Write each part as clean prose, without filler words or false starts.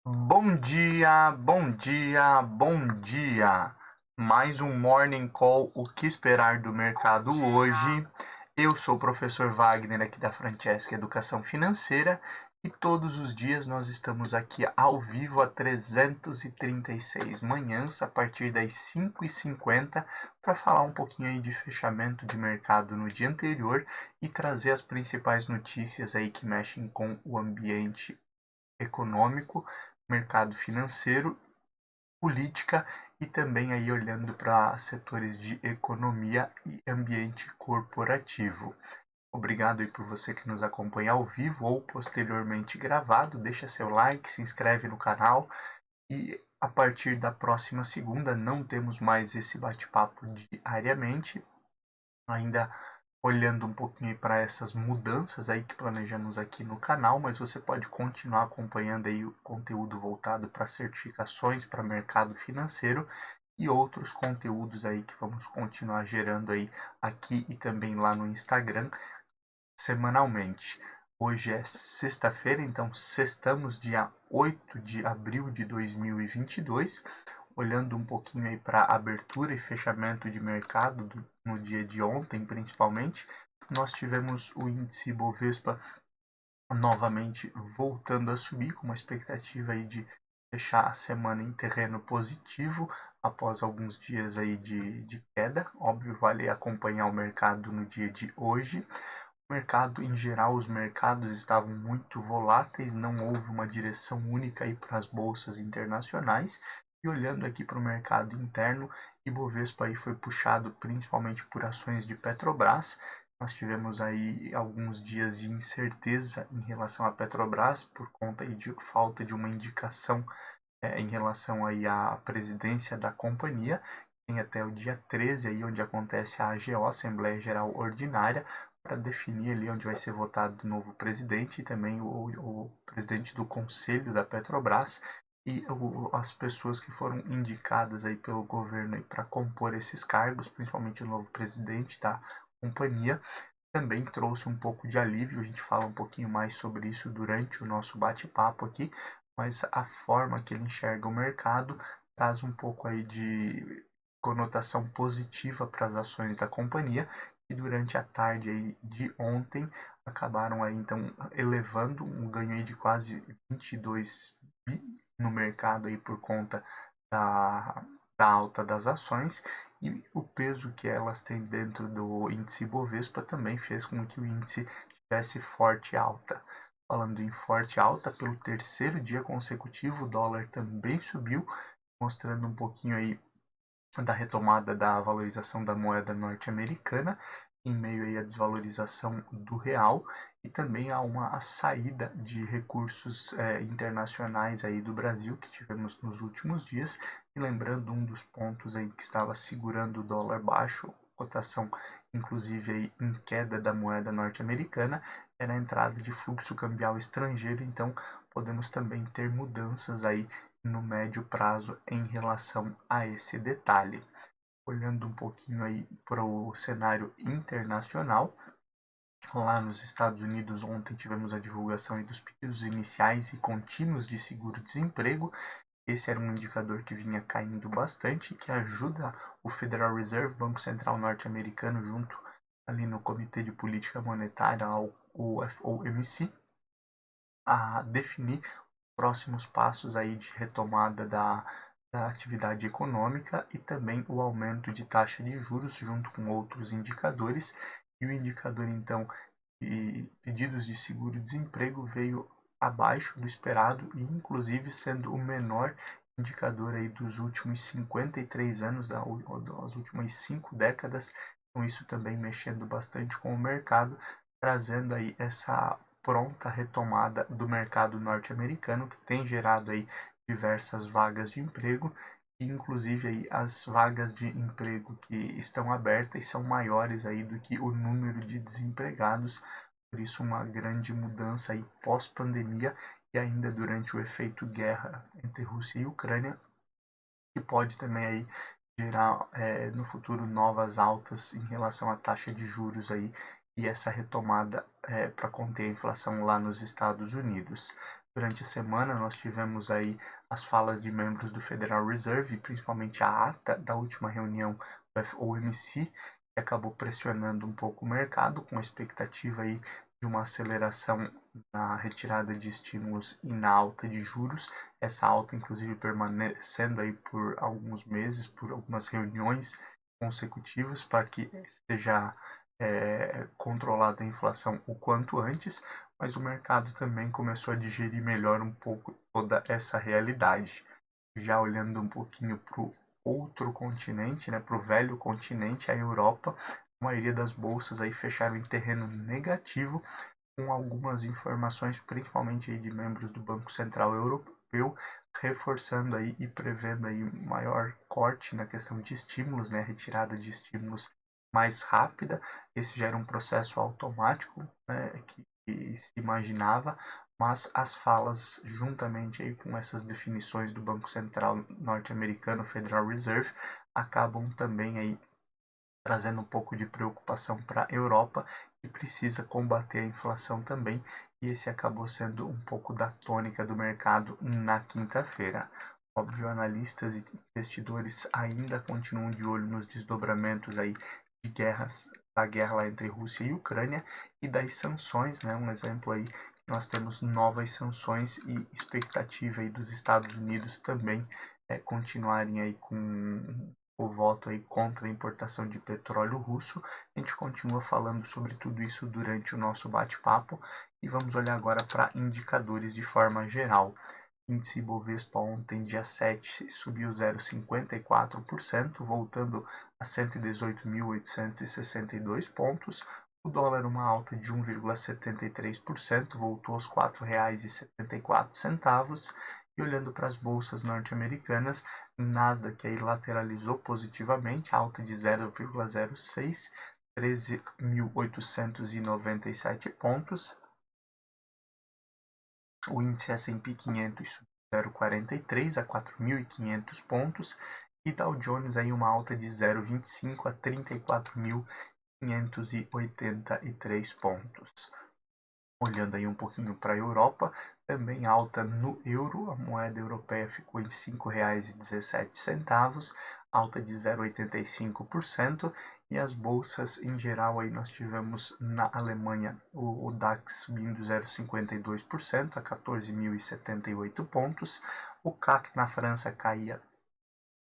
Bom dia, bom dia, bom dia. Mais um Morning Call, o que esperar do mercado hoje? Eu sou o professor Wagner aqui da Francesca Educação Financeira e todos os dias nós estamos aqui ao vivo a 336 manhãs a partir das 5h50 para falar um pouquinho aí de fechamento de mercado no dia anterior e trazer as principais notícias aí que mexem com o ambiente econômico, mercado financeiro, política e também aí olhando para setores de economia e ambiente corporativo. Obrigado aí por você que nos acompanha ao vivo ou posteriormente gravado. Deixa seu like, se inscreve no canal e a partir da próxima segunda não temos mais esse bate-papo diariamente, ainda olhando um pouquinho para essas mudanças aí que planejamos aqui no canal, mas você pode continuar acompanhando aí o conteúdo voltado para certificações, para mercado financeiro e outros conteúdos aí que vamos continuar gerando aí aqui e também lá no Instagram semanalmente. Hoje é sexta-feira, então sextamos dia 8 de abril de 2022. Olhando um pouquinho aí para abertura e fechamento de mercado no dia de ontem, principalmente, nós tivemos o índice Bovespa novamente voltando a subir, com uma expectativa aí de fechar a semana em terreno positivo após alguns dias aí de queda. Óbvio, vale acompanhar o mercado no dia de hoje. O mercado, em geral, os mercados estavam muito voláteis, não houve uma direção única aí para as bolsas internacionais. E olhando aqui para o mercado interno, Ibovespa aí foi puxado principalmente por ações de Petrobras. Nós tivemos aí alguns dias de incerteza em relação à Petrobras por conta aí de falta de uma indicação em relação aí à presidência da companhia. Tem até o dia 13 aí onde acontece a AGO, Assembleia Geral Ordinária, para definir ali onde vai ser votado o novo presidente e também o presidente do conselho da Petrobras e as pessoas que foram indicadas aí pelo governo para compor esses cargos, principalmente o novo presidente da companhia, também trouxe um pouco de alívio. A gente fala um pouquinho mais sobre isso durante o nosso bate-papo aqui, mas a forma que ele enxerga o mercado traz um pouco aí de conotação positiva para as ações da companhia, que durante a tarde aí de ontem acabaram aí então elevando um ganho aí de quase 22 bi no mercado aí por conta da, da alta das ações e o peso que elas têm dentro do índice Bovespa também fez com que o índice tivesse forte alta. Falando em forte alta, pelo terceiro dia consecutivo, o dólar também subiu, mostrando um pouquinho aí da retomada da valorização da moeda norte-americana em meio aí à desvalorização do real e também a uma saída de recursos internacionais aí do Brasil que tivemos nos últimos dias. E lembrando, um dos pontos aí que estava segurando o dólar baixo, cotação inclusive aí em queda da moeda norte-americana, era a entrada de fluxo cambial estrangeiro. Então podemos também ter mudanças aí no médio prazo em relação a esse detalhe. Olhando um pouquinho aí para o cenário internacional, lá nos Estados Unidos ontem tivemos a divulgação dos pedidos iniciais e contínuos de seguro-desemprego. Esse era um indicador que vinha caindo bastante, que ajuda o Federal Reserve, Banco Central norte-americano, junto ali no Comitê de Política Monetária, o FOMC, a definir próximos passos aí de retomada da atividade econômica e também o aumento de taxa de juros junto com outros indicadores. E o indicador, então, de pedidos de seguro-desemprego veio abaixo do esperado e, inclusive, sendo o menor indicador aí dos últimos 53 anos, das últimas 5 décadas. Com isso também mexendo bastante com o mercado, trazendo aí essa pronta retomada do mercado norte-americano, que tem gerado aí diversas vagas de emprego, e inclusive aí as vagas de emprego que estão abertas são maiores aí do que o número de desempregados, por isso uma grande mudança aí pós-pandemia e ainda durante o efeito guerra entre Rússia e Ucrânia, que pode também aí gerar no futuro novas altas em relação à taxa de juros aí e essa retomada para conter a inflação lá nos Estados Unidos. Durante a semana, nós tivemos aí as falas de membros do Federal Reserve, principalmente a ata da última reunião do FOMC, que acabou pressionando um pouco o mercado, com a expectativa aí de uma aceleração na retirada de estímulos e na alta de juros. Essa alta, inclusive, permanecendo aí por alguns meses, por algumas reuniões consecutivas, para que seja controlada a inflação o quanto antes, mas o mercado também começou a digerir melhor um pouco toda essa realidade. Já olhando um pouquinho para o outro continente, né, para o velho continente, a Europa, a maioria das bolsas aí fecharam em terreno negativo, com algumas informações, principalmente aí de membros do Banco Central Europeu, reforçando aí e prevendo aí maior corte na questão de estímulos, né, retirada de estímulos mais rápida. Esse já era um processo automático, né, que se imaginava, mas as falas, juntamente aí com essas definições do Banco Central norte-americano, Federal Reserve, acabam também aí trazendo um pouco de preocupação para a Europa, que precisa combater a inflação também, e esse acabou sendo um pouco da tônica do mercado na quinta-feira. Óbvio, analistas e investidores ainda continuam de olho nos desdobramentos aí de da guerra lá entre Rússia e Ucrânia e das sanções, né? Um exemplo aí, nós temos novas sanções e expectativa aí dos Estados Unidos também continuarem aí com o voto aí contra a importação de petróleo russo. A gente continua falando sobre tudo isso durante o nosso bate-papo e vamos olhar agora para indicadores de forma geral. Índice Ibovespa ontem, dia 7, subiu 0,54%, voltando a 118.862 pontos. O dólar, uma alta de 1,73%, voltou aos R$ 4,74. E olhando para as bolsas norte-americanas, Nasdaq aí lateralizou positivamente, alta de 0,06, 13.897 pontos. O índice S&P 500 subiu 0,43 a 4.500 pontos e Dow Jones aí uma alta de 0,25 a 34.583 pontos. Olhando aí um pouquinho para a Europa, também alta no euro, a moeda europeia ficou em R$ 5,17, alta de 0,85%, e as bolsas em geral aí nós tivemos na Alemanha o DAX subindo 0,52% a 14.078 pontos, o CAC na França caía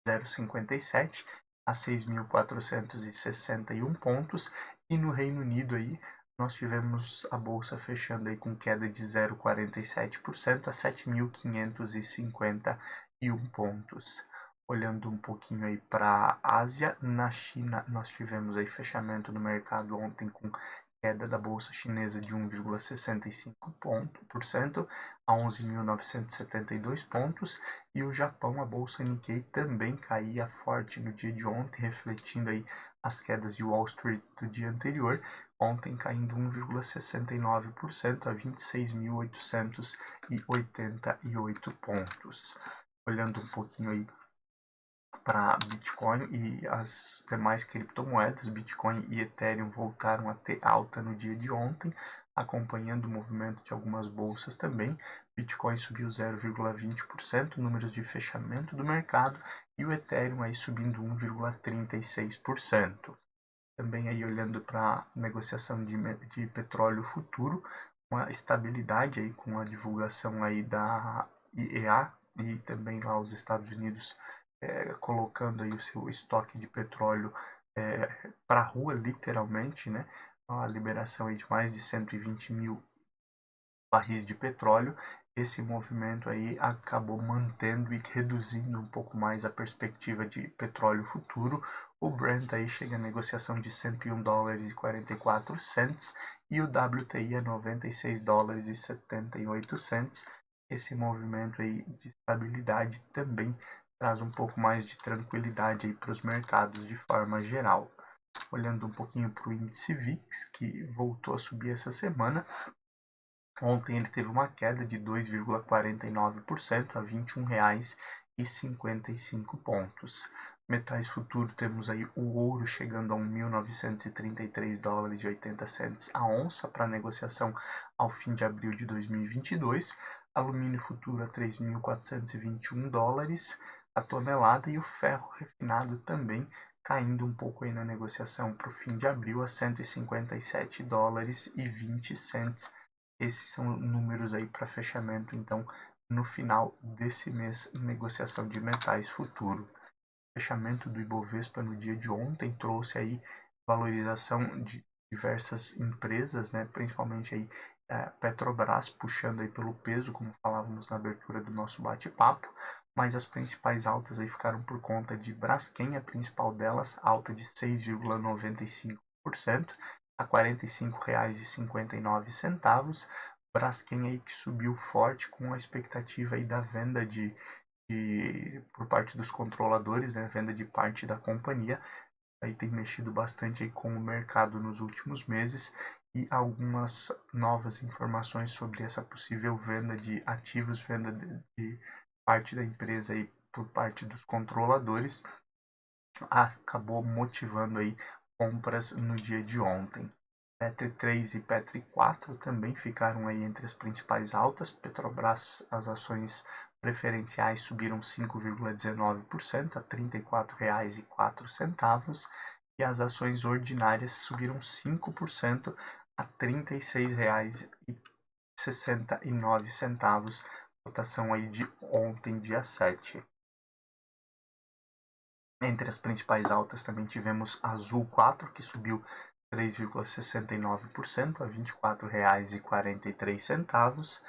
0,57 a 6.461 pontos, e no Reino Unido aí nós tivemos a bolsa fechando aí com queda de 0,47% a 7.551 pontos. Olhando um pouquinho aí para a Ásia, na China nós tivemos aí fechamento no mercado ontem com queda da bolsa chinesa de 1,65% a 11.972 pontos, e o Japão, a bolsa Nikkei, também caía forte no dia de ontem, refletindo aí as quedas de Wall Street do dia anterior, ontem caindo 1,69% a 26.888 pontos. Olhando um pouquinho aí para Bitcoin e as demais criptomoedas, Bitcoin e Ethereum voltaram a ter alta no dia de ontem, acompanhando o movimento de algumas bolsas também. Bitcoin subiu 0,20%, números de fechamento do mercado, e o Ethereum aí subindo 1,36%. Também aí olhando para negociação de petróleo futuro, uma estabilidade aí com a divulgação aí da IEA e também lá os Estados Unidos colocando aí o seu estoque de petróleo para a rua, literalmente, né? A liberação aí de mais de 120 mil barris de petróleo. Esse movimento aí acabou mantendo e reduzindo um pouco mais a perspectiva de petróleo futuro. O Brent aí chega a negociação de 101 dólares e 44 cents e o WTI a 96 dólares e 78 cents. Esse movimento aí de estabilidade também traz um pouco mais de tranquilidade aí para os mercados de forma geral. Olhando um pouquinho para o índice VIX, que voltou a subir essa semana, ontem ele teve uma queda de 2,49% a R$ 21,55 pontos. Metais futuro, temos aí o ouro chegando a 1.933 dólares e 80 cents a onça para negociação ao fim de abril de 2022. alumínio futuro a 3.421 dólares a tonelada e o ferro refinado também caindo um pouco aí na negociação para o fim de abril a 157 dólares e 20 cents. Esses são números aí para fechamento, então, no final desse mês, negociação de metais futuro. O fechamento do Ibovespa no dia de ontem trouxe aí valorização de diversas empresas, né, principalmente aí Petrobras puxando aí pelo peso, como falávamos na abertura do nosso bate-papo, mas as principais altas aí ficaram por conta de Braskem, a principal delas, alta de 6,95% a R$ 45,59. Braskem aí que subiu forte com a expectativa aí da venda por parte dos controladores, né, venda de parte da companhia. Aí tem mexido bastante aí com o mercado nos últimos meses e algumas novas informações sobre essa possível venda de ativos, venda de parte da empresa aí por parte dos controladores, acabou motivando aí compras no dia de ontem. Petri 3 e Petri 4 também ficaram aí entre as principais altas. Petrobras, as ações preferenciais subiram 5,19% a R$ 34,04 e as ações ordinárias subiram 5% a R$ 36,69, cotação aí de ontem, dia 7. Entre as principais altas também tivemos Azul 4, que subiu 3,69% a R$ 24,43.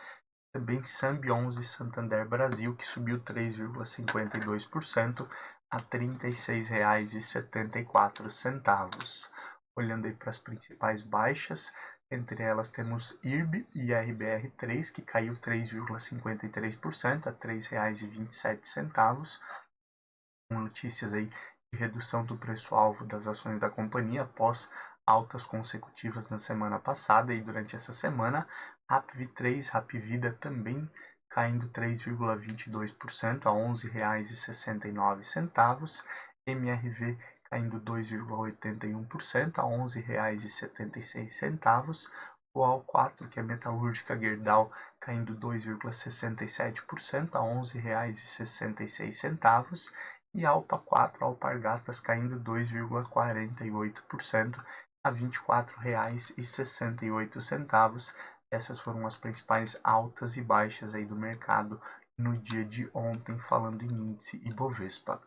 Também Sambi 11 Santander Brasil, que subiu 3,52% a R$ 36,74. Olhando aí para as principais baixas, entre elas temos IRB e RBR3, que caiu 3,53% a R$ 3,27, com notícias aí de redução do preço-alvo das ações da companhia após altas consecutivas na semana passada e durante essa semana. RAPV3, Rapvida também caindo 3,22% a R$ 11,69. MRV caindo 2,81% a R$ 11,76. O AL4, que é a metalúrgica Gerdau, caindo 2,67% a R$ 11,66. E Alpa 4, Alpargatas, caindo 2,48% a R$ 24,68. Essas foram as principais altas e baixas aí do mercado no dia de ontem, falando em índice Ibovespa.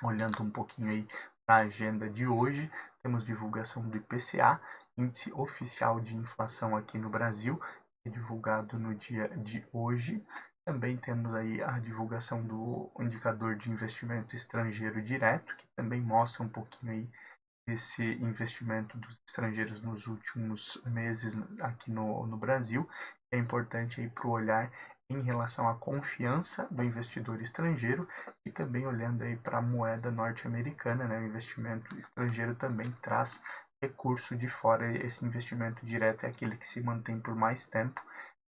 Olhando um pouquinho aí para a agenda de hoje, temos divulgação do IPCA, índice oficial de inflação aqui no Brasil, que é divulgado no dia de hoje. Também temos aí a divulgação do indicador de investimento estrangeiro direto, que também mostra um pouquinho aí esse investimento dos estrangeiros nos últimos meses aqui no Brasil. É importante aí para o olhar em relação à confiança do investidor estrangeiro e também olhando aí para a moeda norte-americana, né? O investimento estrangeiro também traz recurso de fora. Esse investimento direto é aquele que se mantém por mais tempo,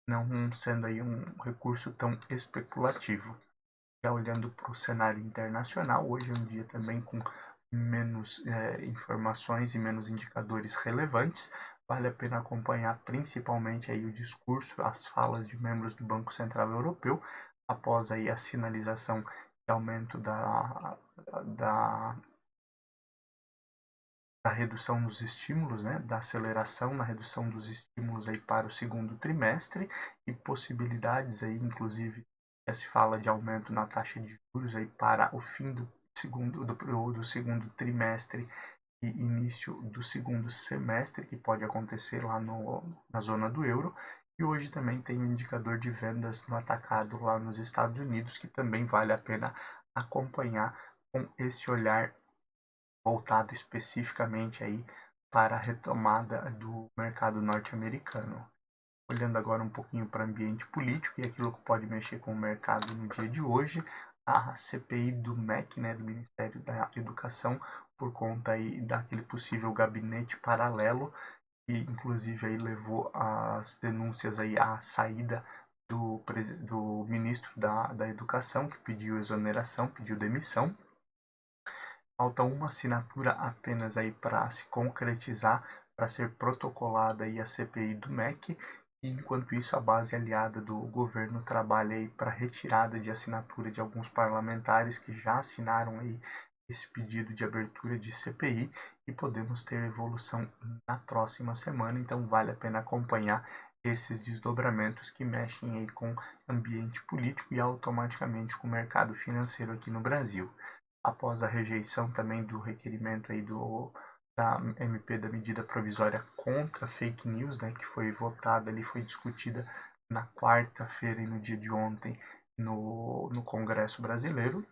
não sendo aí um recurso tão especulativo. Já olhando para o cenário internacional, hoje é um dia também com menos informações e menos indicadores relevantes. Vale a pena acompanhar principalmente aí o discurso, as falas de membros do Banco Central Europeu, após aí a sinalização de aumento da redução dos estímulos, né, da aceleração na redução dos estímulos aí para o segundo trimestre e possibilidades aí, inclusive, se fala de aumento na taxa de juros aí para o fim do segundo trimestre e início do segundo semestre, que pode acontecer lá na zona do euro. E hoje também tem um indicador de vendas no atacado lá nos Estados Unidos, que também vale a pena acompanhar com esse olhar voltado especificamente aí para a retomada do mercado norte-americano. Olhando agora um pouquinho para o ambiente político e aquilo que pode mexer com o mercado no dia de hoje, a CPI do MEC, né, do Ministério da Educação, por conta aí daquele possível gabinete paralelo, que inclusive aí levou as denúncias aí à saída do ministro da Educação, que pediu exoneração, pediu demissão. Falta uma assinatura apenas aí para se concretizar, para ser protocolada aí a CPI do MEC, E, enquanto isso, a base aliada do governo trabalha para a retirada de assinatura de alguns parlamentares que já assinaram aí esse pedido de abertura de CPI e podemos ter evolução na próxima semana, então vale a pena acompanhar esses desdobramentos que mexem aí com o ambiente político e automaticamente com o mercado financeiro aqui no Brasil. Após a rejeição também do requerimento aí da MP da medida provisória contra fake news, né, que foi votada ali, foi discutida na quarta-feira e no dia de ontem no Congresso Brasileiro,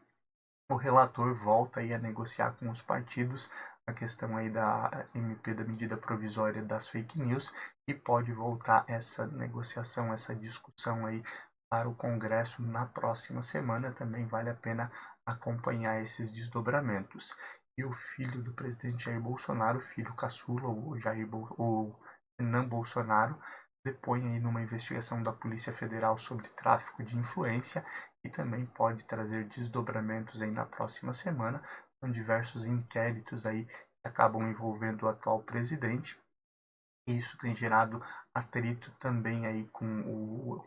o relator volta aí a negociar com os partidos a questão aí da MP da medida provisória das fake news e pode voltar essa negociação, essa discussão aí para o Congresso na próxima semana. Também vale a pena acompanhar esses desdobramentos. E o filho do presidente Jair Bolsonaro, o filho caçula, o Renan Bolsonaro, depõe aí numa investigação da Polícia Federal sobre tráfico de influência e também pode trazer desdobramentos aí na próxima semana. São diversos inquéritos aí que acabam envolvendo o atual presidente. E isso tem gerado atrito também aí com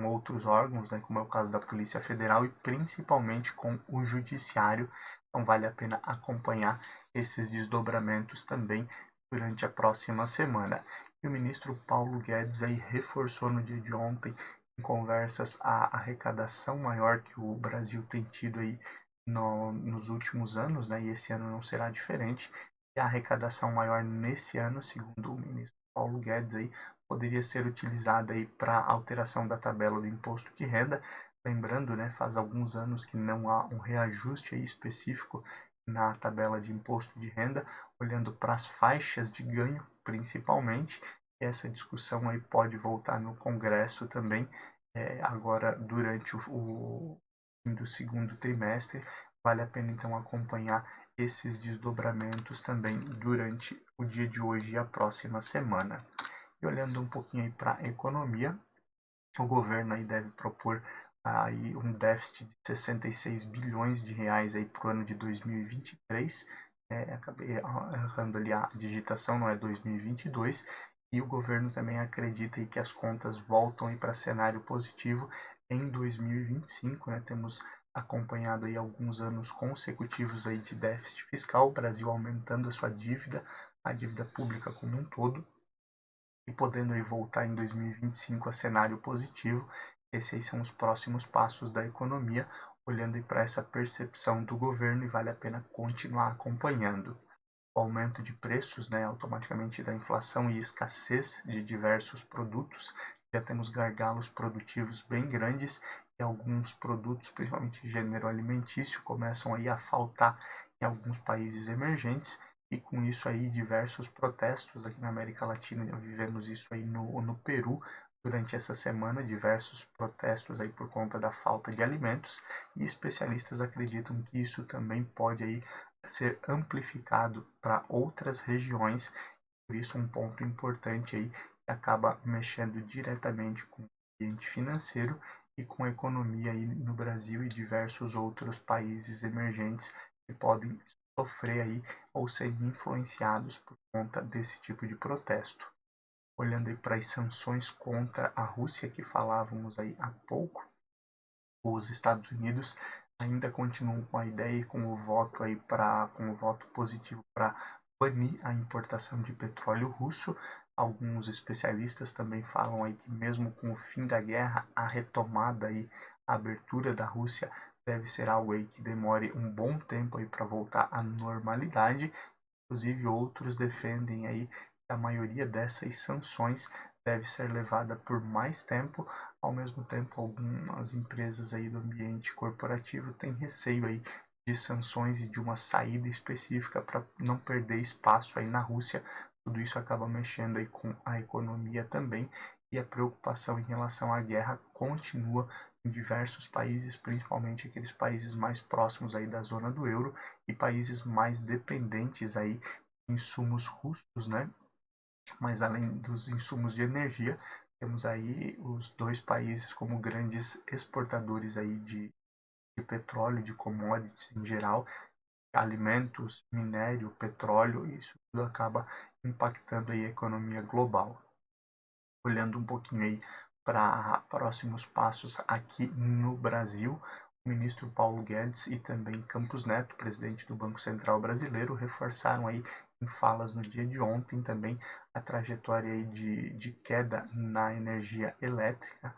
outros órgãos, né, como é o caso da Polícia Federal e principalmente com o Judiciário. Então vale a pena acompanhar esses desdobramentos também durante a próxima semana. E o ministro Paulo Guedes aí reforçou no dia de ontem, em conversas, a arrecadação maior que o Brasil tem tido aí nos últimos anos, né, e esse ano não será diferente. E a arrecadação maior nesse ano, segundo o ministro Paulo Guedes, aí, poderia ser utilizada para alteração da tabela do imposto de renda. Lembrando, né, faz alguns anos que não há um reajuste aí específico na tabela de imposto de renda, olhando para as faixas de ganho, principalmente. Essa discussão aí pode voltar no Congresso também, agora durante o fim do segundo trimestre. Vale a pena então acompanhar esses desdobramentos também durante o dia de hoje e a próxima semana. E olhando um pouquinho aí para a economia, o governo aí deve propor aí um déficit de 66 bilhões de reais aí para o ano de 2023. Acabei errando ali a digitação, não é 2022. E o governo também acredita aí que as contas voltam para cenário positivo em 2025. Né? Temos acompanhado aí alguns anos consecutivos aí de déficit fiscal, o Brasil aumentando a dívida pública como um todo, e podendo aí voltar em 2025 a cenário positivo. Esses aí são os próximos passos da economia, olhando para essa percepção do governo, e vale a pena continuar acompanhando. O aumento de preços, né, automaticamente da inflação e escassez de diversos produtos, já temos gargalos produtivos bem grandes e alguns produtos, principalmente gênero alimentício, começam aí a faltar em alguns países emergentes, e com isso aí diversos protestos aqui na América Latina. Vivemos isso aí no Peru durante essa semana, diversos protestos aí por conta da falta de alimentos, e especialistas acreditam que isso também pode aí ser amplificado para outras regiões. Por isso um ponto importante aí que acaba mexendo diretamente com o ambiente financeiro e com a economia aí no Brasil e diversos outros países emergentes que podem sofrer aí ou ser influenciados por conta desse tipo de protesto. Olhando aí para as sanções contra a Rússia que falávamos aí há pouco, os Estados Unidos ainda continuam com a ideia e com o voto positivo para banir a importação de petróleo russo. Alguns especialistas também falam aí que mesmo com o fim da guerra, a retomada aí, a abertura da Rússia deve ser algo aí que demore um bom tempo aí para voltar à normalidade. Inclusive outros defendem aí que a maioria dessas sanções deve ser levada por mais tempo. Ao mesmo tempo, algumas empresas aí do ambiente corporativo têm receio aí de sanções e de uma saída específica para não perder espaço aí na Rússia. Tudo isso acaba mexendo aí com a economia também, e a preocupação em relação à guerra continua em diversos países, principalmente aqueles países mais próximos aí da zona do euro e países mais dependentes aí de insumos russos, né? Mas além dos insumos de energia, temos aí os dois países como grandes exportadores aí de petróleo, de commodities em geral, alimentos, minério, petróleo, e isso tudo acaba impactando aí a economia global. Olhando um pouquinho aí para próximos passos aqui no Brasil, o ministro Paulo Guedes e também Campos Neto, presidente do Banco Central Brasileiro, reforçaram aí em falas no dia de ontem também a trajetória aí de queda na energia elétrica.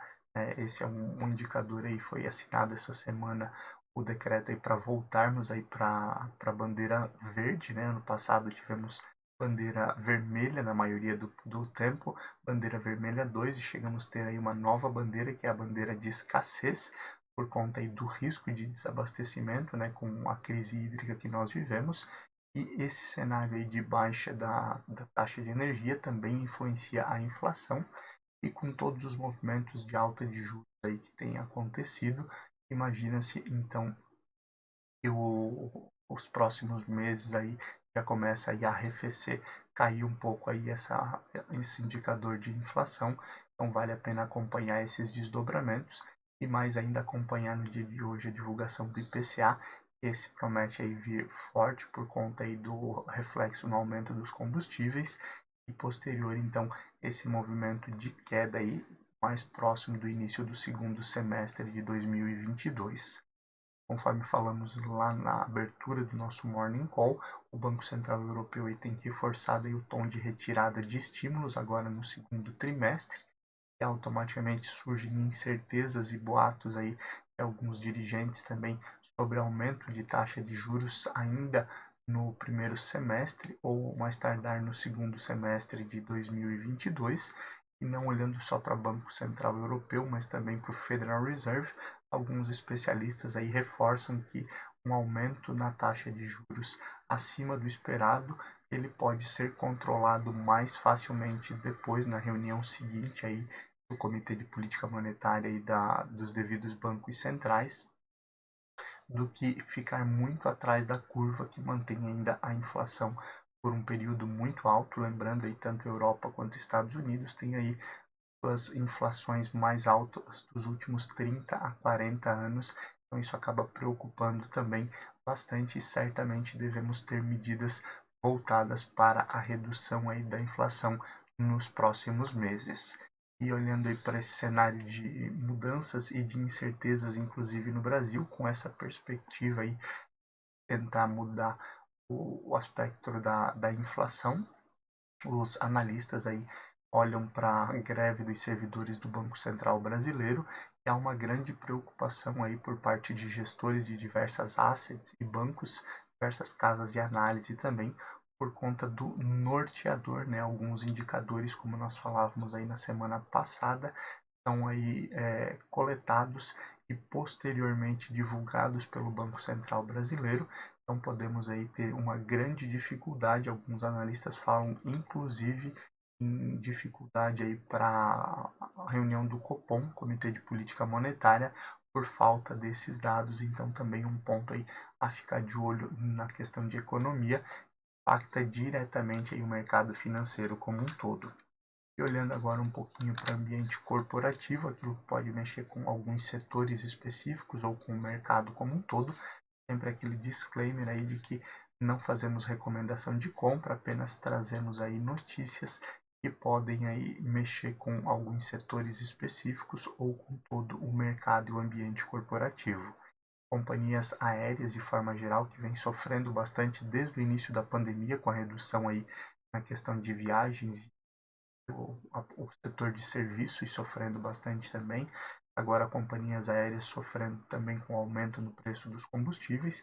Esse é um indicador aí, foi assinado essa semana o decreto aí para voltarmos aí para a bandeira verde, né? Ano passado tivemos bandeira vermelha na maioria do tempo, bandeira vermelha 2 e chegamos a ter aí uma nova bandeira, que é a bandeira de escassez, por conta aí do risco de desabastecimento, né, com a crise hídrica que nós vivemos. E esse cenário aí de baixa da taxa de energia também influencia a inflação, e com todos os movimentos de alta de juros aí que tem acontecido, imagina-se então que os próximos meses aí já começa aí a arrefecer, cair um pouco aí esse indicador de inflação. Então vale a pena acompanhar esses desdobramentos e mais ainda acompanhar no dia de hoje a divulgação do IPCA. Esse promete aí vir forte por conta aí do reflexo no aumento dos combustíveis e posterior então esse movimento de queda aí mais próximo do início do segundo semestre de 2022. Conforme falamos lá na abertura do nosso Morning Call, o Banco Central Europeu aí tem reforçado aí o tom de retirada de estímulos agora no segundo trimestre, e automaticamente surgem incertezas e boatos aí de alguns dirigentes também sobre aumento de taxa de juros ainda no primeiro semestre ou mais tardar no segundo semestre de 2022. E não olhando só para o Banco Central Europeu, mas também para o Federal Reserve, alguns especialistas aí reforçam que um aumento na taxa de juros acima do esperado, ele pode ser controlado mais facilmente depois na reunião seguinte aí do Comitê de Política Monetária e dos devidos bancos centrais, do que ficar muito atrás da curva que mantém ainda a inflação por um período muito alto. Lembrando aí, tanto Europa quanto Estados Unidos têm aí as inflações mais altas dos últimos 30 a 40 anos. Então isso acaba preocupando também bastante, e certamente devemos ter medidas voltadas para a redução aí da inflação nos próximos meses. E olhando aí para esse cenário de mudanças e de incertezas, inclusive no Brasil, com essa perspectiva aí, tentar mudar o aspecto da inflação, os analistas aí olham para a greve dos servidores do Banco Central brasileiro, e há uma grande preocupação aí por parte de gestores de diversas assets e bancos, diversas casas de análise também, por conta do norteador, né? Alguns indicadores, como nós falávamos aí na semana passada, são aí coletados e posteriormente divulgados pelo Banco Central brasileiro. Então podemos aí ter uma grande dificuldade, alguns analistas falam inclusive em dificuldade aí para a reunião do Copom, Comitê de Política Monetária, por falta desses dados. Então também um ponto aí a ficar de olho na questão de economia, impacta diretamente aí o mercado financeiro como um todo. E olhando agora um pouquinho para o ambiente corporativo, aquilo que pode mexer com alguns setores específicos ou com o mercado como um todo, sempre aquele disclaimer aí de que não fazemos recomendação de compra, apenas trazemos aí notícias que podem aí mexer com alguns setores específicos ou com todo o mercado e o ambiente corporativo. Companhias aéreas de forma geral que vem sofrendo bastante desde o início da pandemia, com a redução aí na questão de viagens, o setor de serviços sofrendo bastante também, agora companhias aéreas sofrendo também com o aumento no preço dos combustíveis.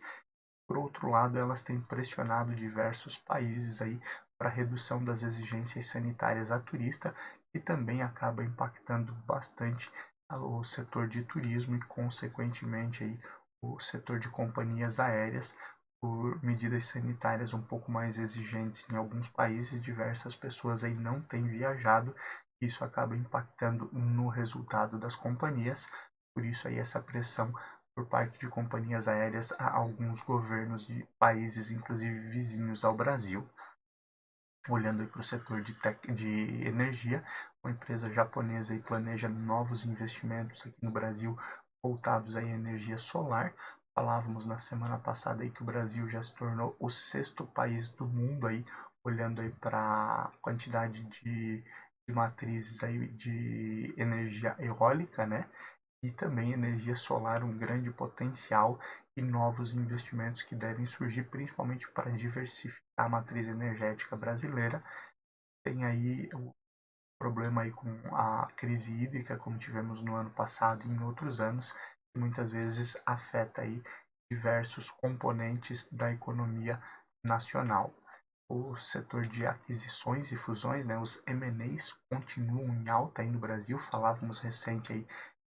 Por outro lado, elas têm pressionado diversos países aí para a redução das exigências sanitárias a turista, e também acaba impactando bastante o setor de turismo e, consequentemente, aí, o setor de companhias aéreas, por medidas sanitárias um pouco mais exigentes em alguns países. Diversas pessoas aí não têm viajado, isso acaba impactando no resultado das companhias. Por isso aí essa pressão por parte de companhias aéreas a alguns governos de países, inclusive vizinhos ao Brasil. Olhando para o setor de energia, uma empresa japonesa aí planeja novos investimentos aqui no Brasil voltados à energia solar. Falávamos na semana passada aí que o Brasil já se tornou o sexto país do mundo aí, olhando aí para a quantidade de de matrizes aí de energia eólica, né? E também energia solar, um grande potencial e novos investimentos que devem surgir, principalmente para diversificar a matriz energética brasileira. Tem aí o problema aí com a crise hídrica, como tivemos no ano passado e em outros anos, que muitas vezes afeta aí diversos componentes da economia nacional. O setor de aquisições e fusões, né, os M&As, continuam em alta aí no Brasil. Falávamos recente aí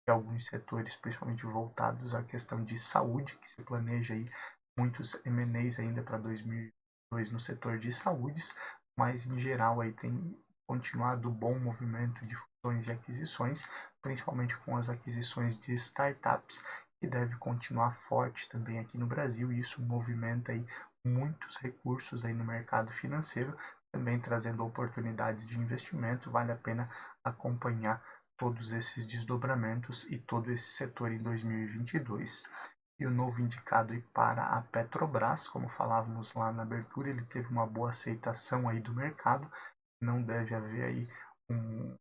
de alguns setores, principalmente voltados à questão de saúde, que se planeja aí muitos M&As ainda para 2022 no setor de saúdes, mas em geral aí tem continuado o bom movimento de fusões e aquisições, principalmente com as aquisições de startups, que deve continuar forte também aqui no Brasil, e isso movimenta aí muitos recursos aí no mercado financeiro, também trazendo oportunidades de investimento. Vale a pena acompanhar todos esses desdobramentos e todo esse setor em 2022. E o novo indicado aí para a Petrobras, como falávamos lá na abertura, ele teve uma boa aceitação aí do mercado. Não deve haver aí um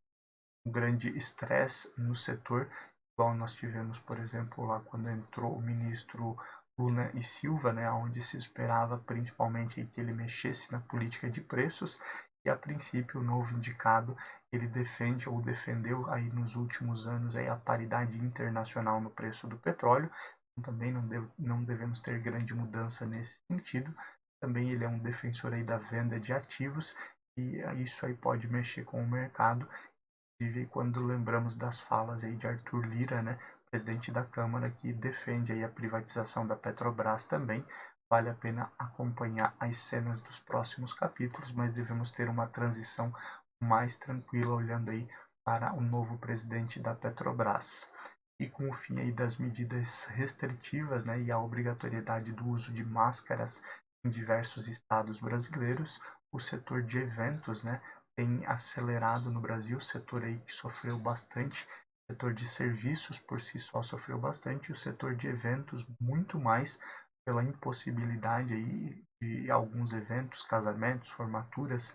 grande estresse no setor, igual nós tivemos, por exemplo, lá quando entrou o ministro Lula e Silva, né, onde se esperava principalmente que ele mexesse na política de preços, e a princípio o novo indicado ele defende ou defendeu aí nos últimos anos aí a paridade internacional no preço do petróleo. Então, também não devemos ter grande mudança nesse sentido. Também ele é um defensor aí da venda de ativos, e isso aí pode mexer com o mercado. Inclusive, quando lembramos das falas aí de Arthur Lira, né, presidente da Câmara, que defende aí a privatização da Petrobras também. Vale a pena acompanhar as cenas dos próximos capítulos, mas devemos ter uma transição mais tranquila olhando aí para o novo presidente da Petrobras. E com o fim aí das medidas restritivas, né, e a obrigatoriedade do uso de máscaras em diversos estados brasileiros, o setor de eventos, né, tem acelerado no Brasil, o setor aí que sofreu bastante, o setor de serviços por si só sofreu bastante, e o setor de eventos muito mais pela impossibilidade aí de alguns eventos, casamentos, formaturas,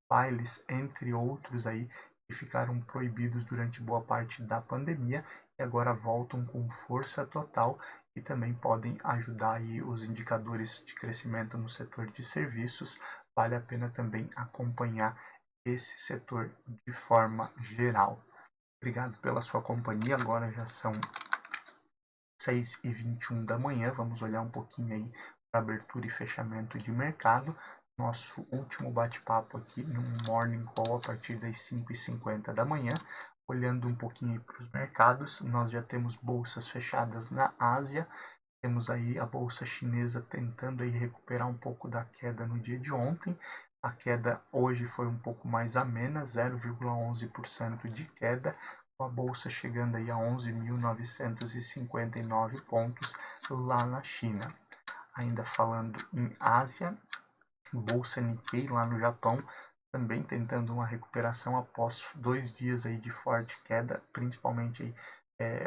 bailes, entre outros aí, que ficaram proibidos durante boa parte da pandemia e agora voltam com força total, e também podem ajudar aí os indicadores de crescimento no setor de serviços. Vale a pena também acompanhar esse setor de forma geral. Obrigado pela sua companhia. Agora já são 6h21 da manhã. Vamos olhar um pouquinho aí para abertura e fechamento de mercado. Nosso último bate-papo aqui no Morning Call a partir das 5h50 da manhã. Olhando um pouquinho para os mercados, nós já temos bolsas fechadas na Ásia. Temos aí a bolsa chinesa tentando aí recuperar um pouco da queda no dia de ontem. A queda hoje foi um pouco mais amena, 0,11% de queda, com a bolsa chegando aí a 11.959 pontos lá na China. Ainda falando em Ásia, bolsa Nikkei lá no Japão também tentando uma recuperação após 2 dias aí de forte queda, principalmente aí,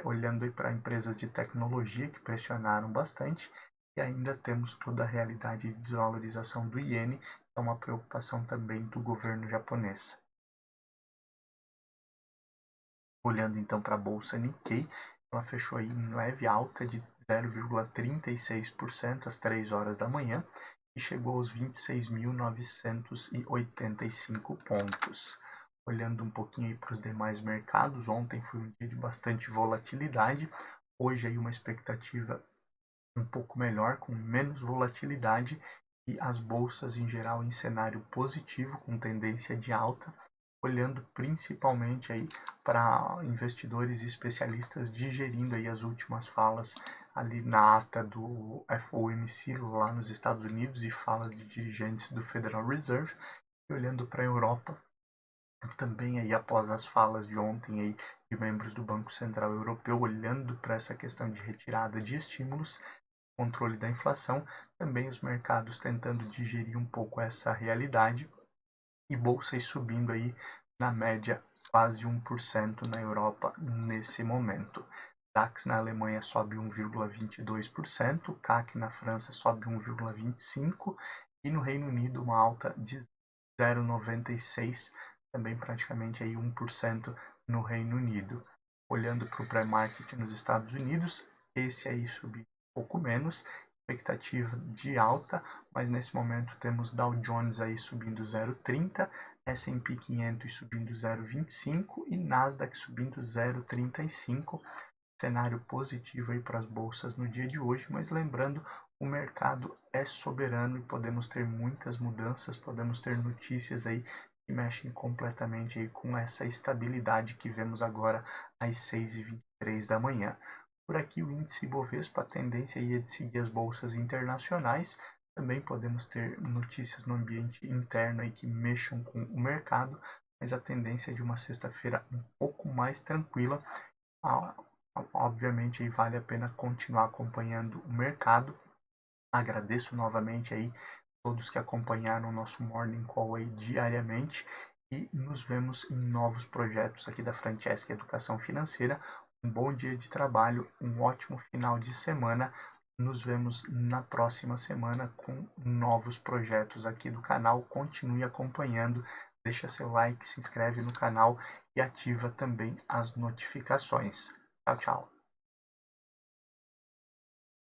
olhando aí para empresas de tecnologia que pressionaram bastante. E ainda temos toda a realidade de desvalorização do iene, que é uma preocupação também do governo japonês. Olhando então para a bolsa Nikkei, ela fechou aí em leve alta de 0,36% às 3 horas da manhã e chegou aos 26.985 pontos. Olhando um pouquinho para os demais mercados, ontem foi um dia de bastante volatilidade, hoje aí uma expectativa um pouco melhor, com menos volatilidade, e as bolsas em geral em cenário positivo, com tendência de alta, olhando principalmente aí para investidores e especialistas digerindo aí as últimas falas ali na ata do FOMC lá nos Estados Unidos e falas de dirigentes do Federal Reserve, e olhando para a Europa também aí após as falas de ontem aí de membros do Banco Central Europeu, olhando para essa questão de retirada de estímulos, controle da inflação, também os mercados tentando digerir um pouco essa realidade, e bolsas subindo aí na média quase 1% na Europa nesse momento. DAX na Alemanha sobe 1,22%, CAC na França sobe 1,25% e no Reino Unido uma alta de 0,96% também praticamente aí 1% no Reino Unido. Olhando para o pré-market nos Estados Unidos, esse aí subiu um pouco menos, expectativa de alta, mas nesse momento temos Dow Jones aí subindo 0,30, S&P 500 subindo 0,25 e Nasdaq subindo 0,35. Cenário positivo aí para as bolsas no dia de hoje, mas lembrando, o mercado é soberano e podemos ter muitas mudanças, podemos ter notícias aí que mexem completamente aí com essa estabilidade que vemos agora às 6h23 da manhã. Por aqui o índice Bovespa, a tendência aí é de seguir as bolsas internacionais. Também podemos ter notícias no ambiente interno aí que mexam com o mercado, mas a tendência é de uma sexta-feira um pouco mais tranquila. Obviamente aí vale a pena continuar acompanhando o mercado. Agradeço novamente aí todos que acompanharam o nosso Morning Call aí diariamente e nos vemos em novos projetos aqui da Francesca Educação Financeira. Um bom dia de trabalho, um ótimo final de semana. Nos vemos na próxima semana com novos projetos aqui do canal. Continue acompanhando, deixa seu like, se inscreve no canal e ativa também as notificações. Tchau, tchau.